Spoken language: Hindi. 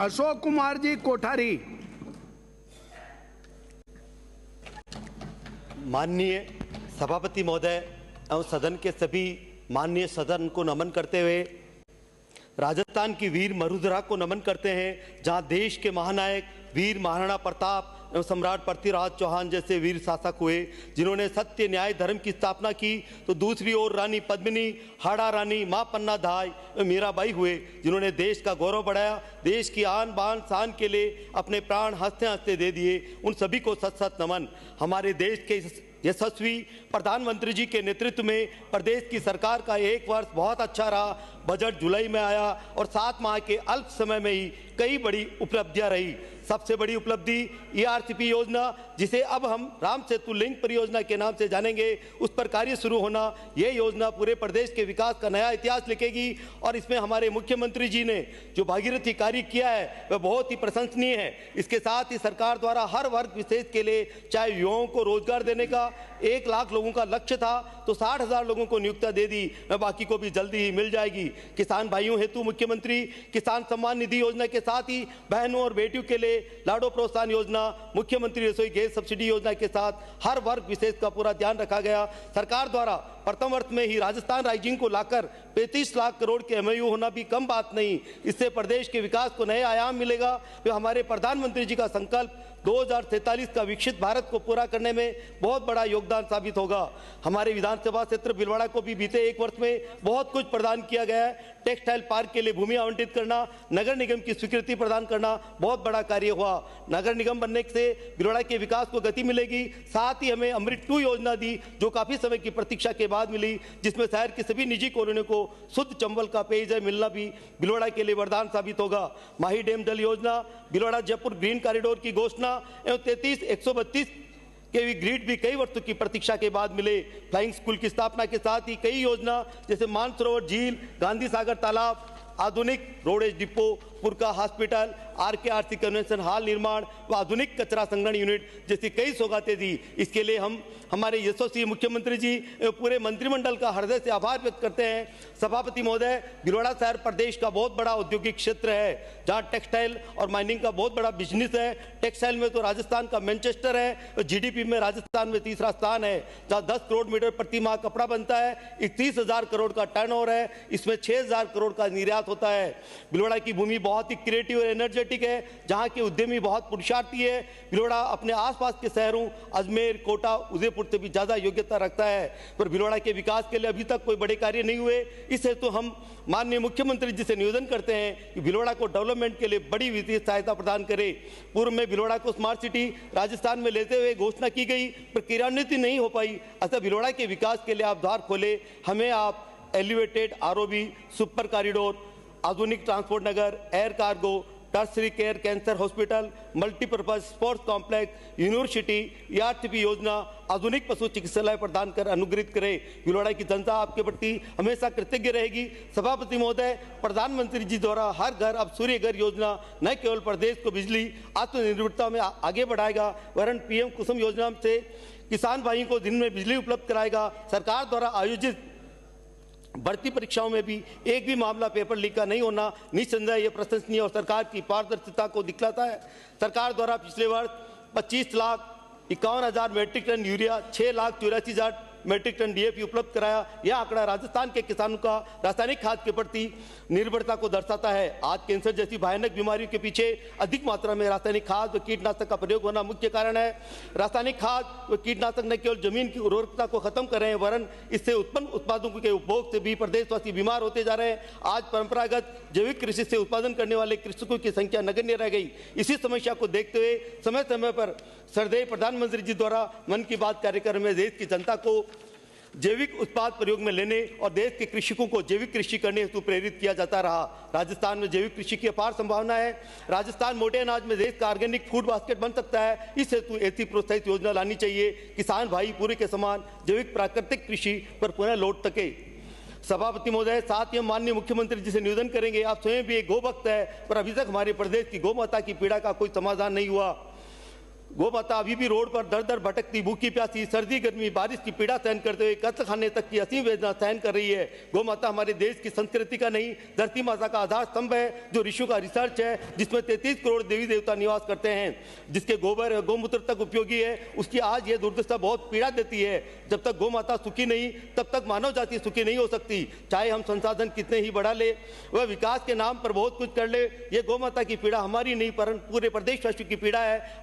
अशोक कुमार जी कोठारी। माननीय सभापति महोदय एवं सदन के सभी माननीय सदन को नमन करते हुए राजस्थान की वीर मरुधरा को नमन करते हैं, जहां देश के महानायक वीर महाराणा प्रताप एवं सम्राट पृथ्वीराज चौहान जैसे वीर शासक हुए, जिन्होंने सत्य न्याय धर्म की स्थापना की, तो दूसरी ओर रानी पद्मिनी, हाड़ा रानी, मां पन्ना धाय एवं मीराबाई हुए, जिन्होंने देश का गौरव बढ़ाया, देश की आन बान शान के लिए अपने प्राण हंसते हंसते दे दिए। उन सभी को सत सत नमन। हमारे देश के यशस्वी प्रधानमंत्री जी के नेतृत्व में प्रदेश की सरकार का एक वर्ष बहुत अच्छा रहा। बजट जुलाई में आया और 7 माह के अल्प समय में ही कई बड़ी उपलब्धियां रही। सबसे बड़ी उपलब्धि ERCP योजना, जिसे अब हम राम सेतु लिंक परियोजना के नाम से जानेंगे, उस पर कार्य शुरू होना। यह योजना पूरे प्रदेश के विकास का नया इतिहास लिखेगी और इसमें हमारे मुख्यमंत्री जी ने जो भागीरथी कार्य किया है वह बहुत ही प्रशंसनीय है। इसके साथ ही सरकार द्वारा हर वर्ग विशेष के लिए, चाहे युवाओं को रोजगार देने का 1 लाख लोगों का लक्ष्य था, तो 60,000 लोगों को नियुक्तियां दे दी, बाकी को भी जल्दी ही मिल जाएगी। किसान भाइयों हेतु मुख्यमंत्री किसान सम्मान निधि योजना के साथ ही बहनों और बेटियों के लिए लाडो प्रोत्साहन योजना, मुख्यमंत्री रसोई गैस सब्सिडी योजना के साथ हर वर्ग विशेष का पूरा ध्यान रखा गया। सरकार द्वारा प्रथम वर्ष में ही राजस्थान राइजिंग को लाकर 35 लाख करोड़ के MOU होना भी कम बात नहीं। इससे प्रदेश के विकास को नए आयाम मिलेगा। तो हमारे प्रधानमंत्री जी का संकल्प 2047 का विकसित भारत को पूरा करने में बहुत बड़ा योगदान साबित होगा। हमारे विधानसभा क्षेत्र भीलवाड़ा को भी बीते 1 वर्ष में बहुत कुछ प्रदान किया गया है। टेक्सटाइल पार्क के लिए भूमि आवंटित करना, नगर निगम की स्वीकृति प्रदान करना बहुत बड़ा कार्य हुआ। नगर निगम बनने से भीलवाड़ा के विकास को गति मिलेगी। साथ ही हमें अमृत 2 योजना दी, जो काफी समय की प्रतीक्षा के बाद मिली, जिसमें शहर की सभी निजी कॉलोनियों को शुद्ध चंबल का पेयजल मिलना भी भीलवाड़ा के लिए वरदान साबित होगा। माही डैम जल योजना, भीलवाड़ा जयपुर ग्रीन कॉरिडोर की घोषणा एवं 33-132 के ग्रिड भी कई वर्षों की प्रतीक्षा के बाद मिले। फ्लाइंग स्कूल की स्थापना के साथ ही कई योजना जैसे मानसरोवर झील, गांधी सागर तालाब, आधुनिक roadways depot, Purka hospital, RKRC convention hall निर्माण व आधुनिक कचरा संग्रहण यूनिट जैसी कई सौगातें दी। इसके लिए हम हमारे यशस्वी मुख्यमंत्री जी पूरे मंत्रिमंडल का हृदय से आभार व्यक्त करते हैं। सभापति महोदय, भीलवाड़ा शहर प्रदेश का बहुत बड़ा औद्योगिक क्षेत्र है, जहां टेक्सटाइल और माइनिंग का बहुत बड़ा बिजनेस है। टेक्सटाइल में तो राजस्थान का मैनचेस्टर है, और GDP में राजस्थान में तीसरा स्थान है, जहां 10 करोड़ मीटर प्रति माह कपड़ा बनता है। 31,000 करोड़ का टर्नओवर है, इसमें 6,000 करोड़ का निर्यात होता है। भीलवाड़ा की भूमि बहुत ही क्रिएटिव और एनर्जेटिक है, जहां के उद्यमी बहुत पुरुषार्थी है। भीलवाड़ा अपने आसपास के शहरों अजमेर, कोटा, उदयपुर से भी ज्यादा योग्यता रखता है, पर भीलवाड़ा के विकास के लिए अभी तक कोई बड़े कार्य नहीं हुए। इस हेतु हम माननीय मुख्यमंत्री जी से निवेदन करते हैं कि भीलवाड़ा को डेवलपमेंट के लिए बड़ी वित्तीय सहायता प्रदान करें। पूर्व में भीलवाड़ा को स्मार्ट सिटी राजस्थान में लेते हुए घोषणा की गई, पर क्रियान्वित नहीं हो पाई। अतः भीलवाड़ा के विकास के लिए आप द्वार खोले। हमें आप एलिवेटेड ROB, सुपर कॉरिडोर, आधुनिक ट्रांसपोर्ट नगर, air cargo, tertiary care cancer hospital, multipurpose sports complex, university, ERCP योजना, आधुनिक पशु चिकित्सालय प्रदान कर अनुग्रहित करें। भीलवाड़ा की जनता आपके प्रति हमेशा कृतज्ञ रहेगी। सभापति महोदय, प्रधानमंत्री जी द्वारा हर घर अब सूर्य घर योजना न केवल प्रदेश को बिजली आत्मनिर्भरता में आगे बढ़ाएगा, वरन PM कुसुम योजना से किसान भाइयों को दिन में बिजली उपलब्ध कराएगा। सरकार द्वारा आयोजित भर्ती परीक्षाओं में भी एक भी मामला पेपर लीक का नहीं होना निस्संदेह ये प्रशंसनीय और सरकार की पारदर्शिता को दिखलाता है। सरकार द्वारा पिछले वर्ष 25,51,000 metric ton urea, 6,84,000 metric ton DAP उपलब्ध कराया। यह आंकड़ा राजस्थान के किसानों का रासायनिक खाद के प्रति निर्भरता को दर्शाता है। आज कैंसर जैसी भयानक बीमारियों के पीछे अधिक मात्रा में रासायनिक खाद व कीटनाशक का प्रयोग होना मुख्य कारण है। रासायनिक खाद व कीटनाशक न केवल जमीन की उर्वरकता को खत्म कर रहे हैं, वरन इससे उत्पन्न उत्पादों के उपभोग से भी प्रदेशवासी बीमार होते जा रहे हैं। आज परंपरागत जैविक कृषि से उत्पादन करने वाले कृषकों की संख्या नगण्य रह गई। इसी समस्या को देखते हुए समय समय पर श्रद्धेय प्रधानमंत्री जी द्वारा मन की बात कार्यक्रम में देश की जनता को जैविक उत्पाद प्रयोग में लेने और देश के कृषकों को जैविक कृषि करने हेतु प्रेरित किया जाता रहा। राजस्थान में जैविक कृषि की अपार संभावना है। राजस्थान मोटे अनाज में देश का ऑर्गेनिक फूड बास्केट बन सकता है। इस हेतु ऐसी प्रोत्साहित योजना लानी चाहिए, किसान भाई पूरे के समान जैविक प्राकृतिक कृषि पर पुनः लौट सके। सभापति महोदय, साथ ही हम माननीय मुख्यमंत्री जी से निवेदन करेंगे, आप स्वयं भी एक गौ भक्त है, पर अभी तक हमारे प्रदेश की गौ माता की पीड़ा का कोई समाधान नहीं हुआ। गौ माता अभी भी रोड पर दर दर भटकती, भूखी प्यासी, सर्दी गर्मी बारिश की पीड़ा सहन करते हुए कत्ल खाने तक की असीम वेदना सहन कर रही है। गौ माता हमारे देश की संस्कृति का नहीं, धरती माता का आधार स्तंभ है, जो ऋषियों का रिसर्च है, जिसमें 33 करोड़ देवी देवता निवास करते हैं, जिसके गोबर और गौमूत्र तक उपयोगी है, उसकी आज ये दुर्दशा बहुत पीड़ा देती है। जब तक गौ माता सुखी नहीं, तब तक मानव जाति सुखी नहीं हो सकती। चाहे हम संसाधन कितने ही बढ़ा ले, वह विकास के नाम पर बहुत कुछ कर ले, ये गौ माता की पीड़ा हमारी नहीं, पर पूरे प्रदेशवासियों की पीड़ा है।